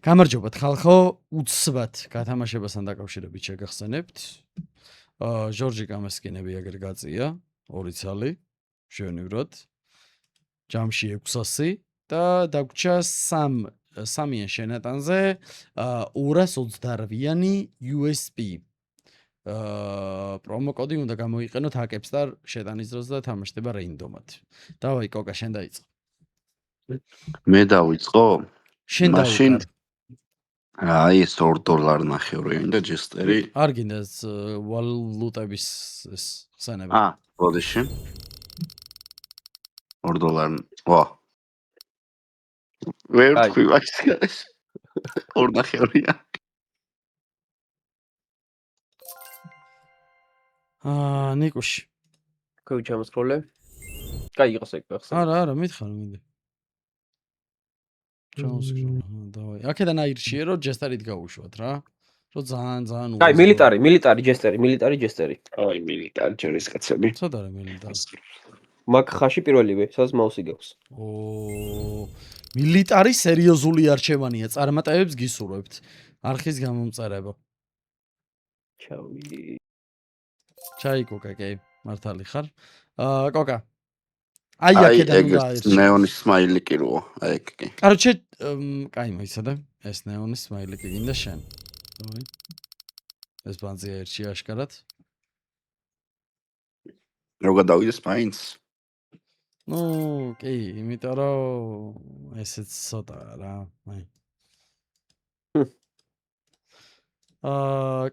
გამარჯობათ ხალხო, უცბად გათამაშებასთან დაკავშირებით შეგახსენებთ. ჟორჟი კამესკინები აგერ გაწია, 2 ცალი, შევნივროთ. ჯამში 600 და დაგვრჩა 3-იან შენატანზე 228-იანი USP. პრომოკოდი უნდა გამოიყენოთ Hackepstar შეტანის დროს და თამაშდება რეინდომად. დავაი კოკა, შენ დაიწყო. მე დავიწყო? შენ დავიკარ. აი ეს $2 ნახევრიანი და ჯესტერი. არ გინდა ვალუტების ეს ხსენები. ბოდიში. $2. ვა. ვერ თქვი მაგას. 2 ნახევრიანი. ნიკუში. კოუჩამს პრობლემა? კაი იყოს ეგ ახლა. არა, მითხარ მინდა. დავაი. აქედან აირჩიე, რომ ჯესტერით გავუშვათ რა. რომ ძალიან კაი, მილიტარი ჯესტერი. აი, მილიტარი ჯერისკაცები. ცოტა რა მილიტარი. მაგ ხაში პირველივე, სადაც მაუსი გაქვს. მილიტარი სერიოზული არჩევანია, წარმატებებს გისურვებთ. არხის გამომწერება. ჩაი კოკა, კეი, მართალი ხარ. კოკა. აი აქედან უნდა აირჩიე. ნეონის სმაილიკი როა, აი ეგ კი. კაროჩე, კაი მოიცადე. ეს ნეონის სმაილიკი გინდა შენ. დავაი. ეს ბანძი აირჩიე აშკარად. როგორ დავიდეს მაინც? კი, იმიტომ რომ ესეც ცოტა რა, აი.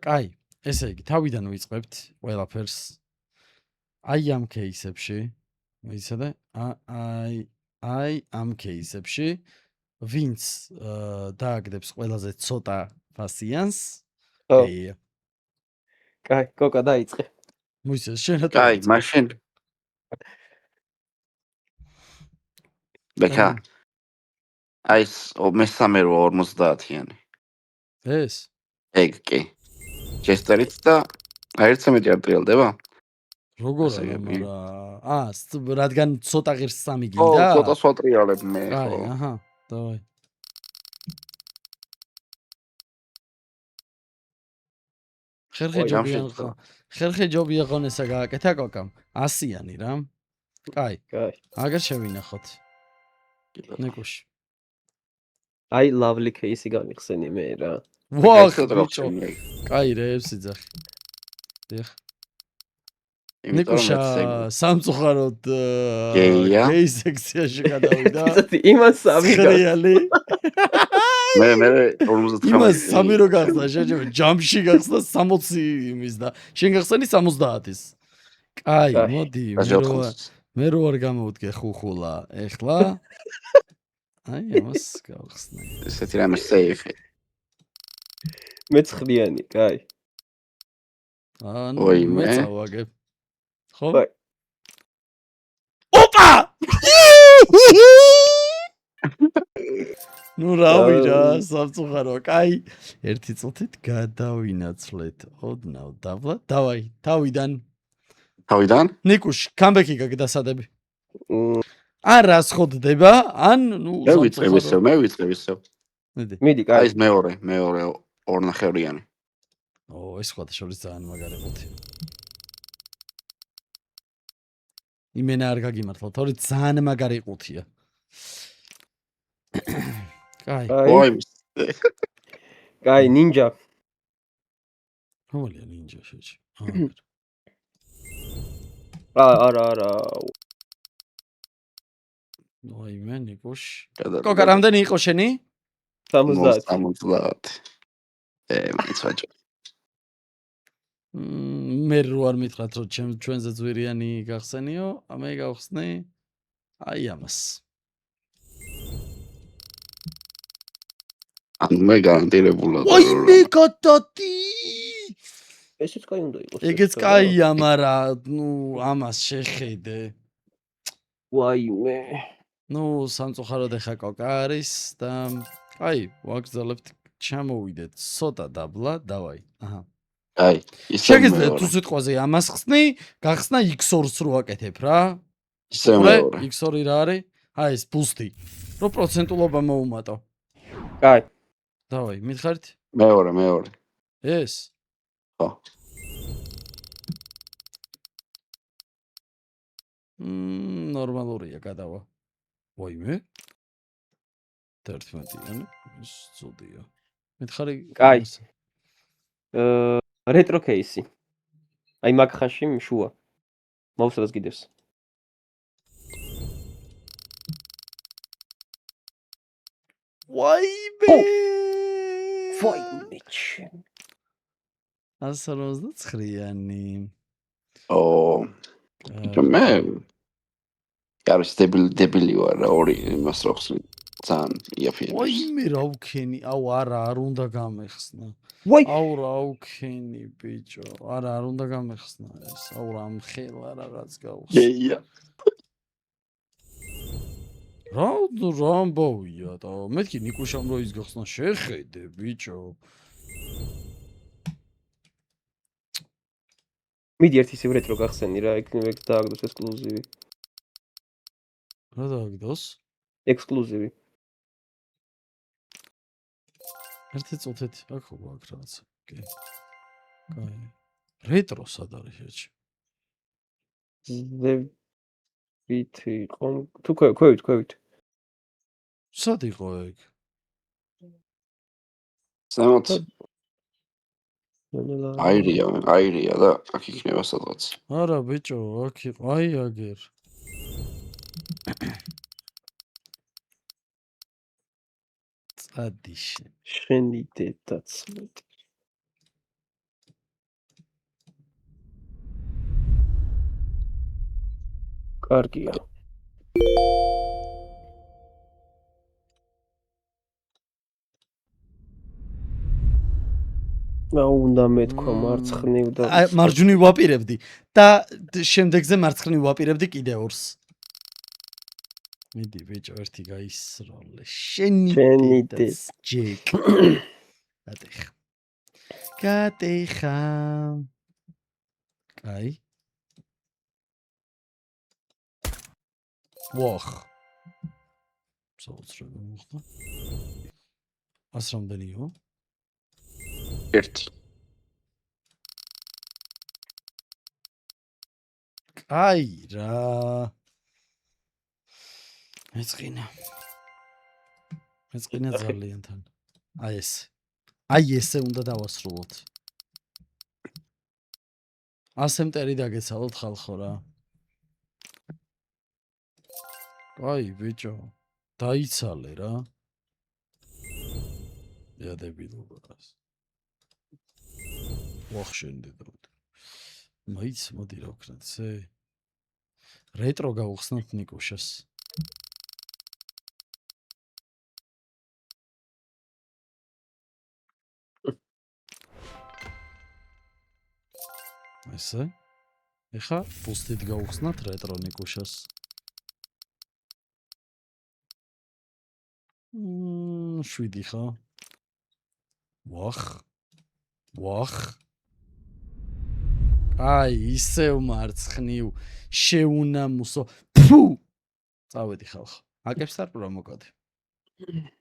კაი, ესე იგი, თავიდან ვიწყებთ ყველაფერს. აი ამ кейსებში, მოიცადე? აი ამ кейსებში, ვინც დააგდებს ყველაზე ცოტა ფასიანს, კეია. კაი, კოკა დაიწყე. მოიცადე, შენ რა კაი, მაშინ. ბექა. აი მესამე რო 50-იანი. ეს? ეგ კი. ჯესტერიც და აერთზე მეტი არ ტრიალდება? როგორ არა, მაგრამ რადგან ცოტა ღირს 3 გინდა? ცოტა სხვა ტრიალებ მე. კაი, აჰა, დავაი. ხერხე ჯობია ღონესა გააკეთა კოკამ. 100-იანი რა. კაი. აგერ შევინახოთ. ნიკუში. აი lovely case-ი გამიხსენი მე რა. ვახ, ბიჭო. კაი რეებს იძახი. დიახ. ნიკუშა სამწუხაროდ კეის სექციაში გადავიდა. იმას სამი რეალი. მე 59. იმას სამი რო გახსნა, შეჯება ჯამში გახსნა 60 იმის და შენ გახსენი 70-ის. კაი, მოდი, მე რო არ გამოვდგე ხუხულა, ეხლა აი ამას გავხსნე. ესეთი რამე сейфი. მეცხრიანი, კაი. ანუ მე წავაგებ. ხო? ოპა! ნუ რავი რა, სამწუხარო, კაი. ერთი წუთით გადავინაცვლეთ. ოდნავ დავლა, დავაი, თავიდან. ნიკუშ, კამბექი გაგდასადები. ან რასხოდდება, ან ნუ მე ვიწყებ ისევ. მიდი, კაი. აი ეს მეორე 2 ნახევრიანი. ეს ხოთა შორის ძალიან მაგარი ყუთი. იმენა არ გაგიმართლა, თორე ძალიან მაგარი ყუთია. კაი. კაი, ნინჯა. ხოლია ნინჯა შეჭი. არა. ნოი მე ნიკუშ. კოკა რამდენი იყო შენი? 70. მაინც ვაჭო. მე რო არ მითხრათ რომ ჩვენზე ძვირიანი გახსენიო, მე გავხსნე აი ამას. მე გარანტირებულად. ой მე კატატი. ესეც კაი უნდა იყოს. ეგეც კაია, მაგრამ ნუ ამას შეხედე. ვაიმე. ნუ სამწუხაროდ ეხა კოკა არის და აი, ვაგზალებთ ჩამოვიდეთ ცოტა დაბლა, დავაი. აჰა. აი, შეგიძლიათ თუ სიტყვაზე ამას ხსნი, გახსნა X2-ს რო აკეთებ რა. ისე მეორე. X2 რა არის? აი ეს ბუსტი. რო პროცენტულობა მოუმატო. კაი. დავაი, მითხარით? მეორე. ეს? ხო. ნორმალურია, გადავა. ვაიმე? 11-იანი, ეს წოდია. მითხარი? კაი. რეტრო кейსი. აი მაგ ხანში შუა. მოუსწრებს კიდევს. ვაიმე! ვაიმე. 159-იანი. მე არის დებილი ვარ რა ორი იმას რო ხსნი. ძალიან იაფია. ვაიმე რა ვქენი, აუ არა, არ უნდა გამეხსნა. ვაი. აუ რა ვქენი ბიჭო, არა, არ უნდა გამეხსნა ეს. აუ რა მხელა რაღაც გავხსნა. ეია. რა ამბავია და მეთქი ნიკუშამ რო ის გახსნა შეხედე ბიჭო. მიდი ერთ ისევ რეტრო გახსენი რა, ეგ დააგდოს ექსკლუზივი. რა დააგდოს? ექსკლუზივი. ერთი წუთეთი აქ ხო აქ რაღაც. კი. კაი. რეტრო სად არის შეჭი? ვითი ყომ თუ ქვევით. სად იყო ეგ? 60. აირია და აქ იქნება სადღაც. არა ბიჭო, აქ იყო, აი აგერ. წადიში. შენი დედაც. კარგია. უნდა მეთქვა მარცხნივ და მარჯვნივ ვაპირებდი და შემდეგზე მარცხნივ ვაპირებდი კიდე ორს. მიდი ბიჭო, ერთი გაისროლე. შენი ჯეკ. გადეხა. კაი. ვახ. საოცრად მოხდა. ას რამდენიო? 1. აი რა. მეწყინა ძალიან თან. აი ესე უნდა დავასრულოთ. ასე მტერი დაგეცალოთ ხალხო რა. აი ბიჭო, დაიცალე რა. იადებილობას. ვახშენდე და მაიც მოდი რა ვქნათ ზე. რეტრო გავხსნათ ნიკუშას. ესე? ეხა ბუსტით გავხსნათ რეტრო ნიკუშას. შვიდი ხა? ვახ. აი, ისევ მარცხნივ შეუნამუსო. ფუ! წავედი ხალხო. აკებს არ პრომოკოდი.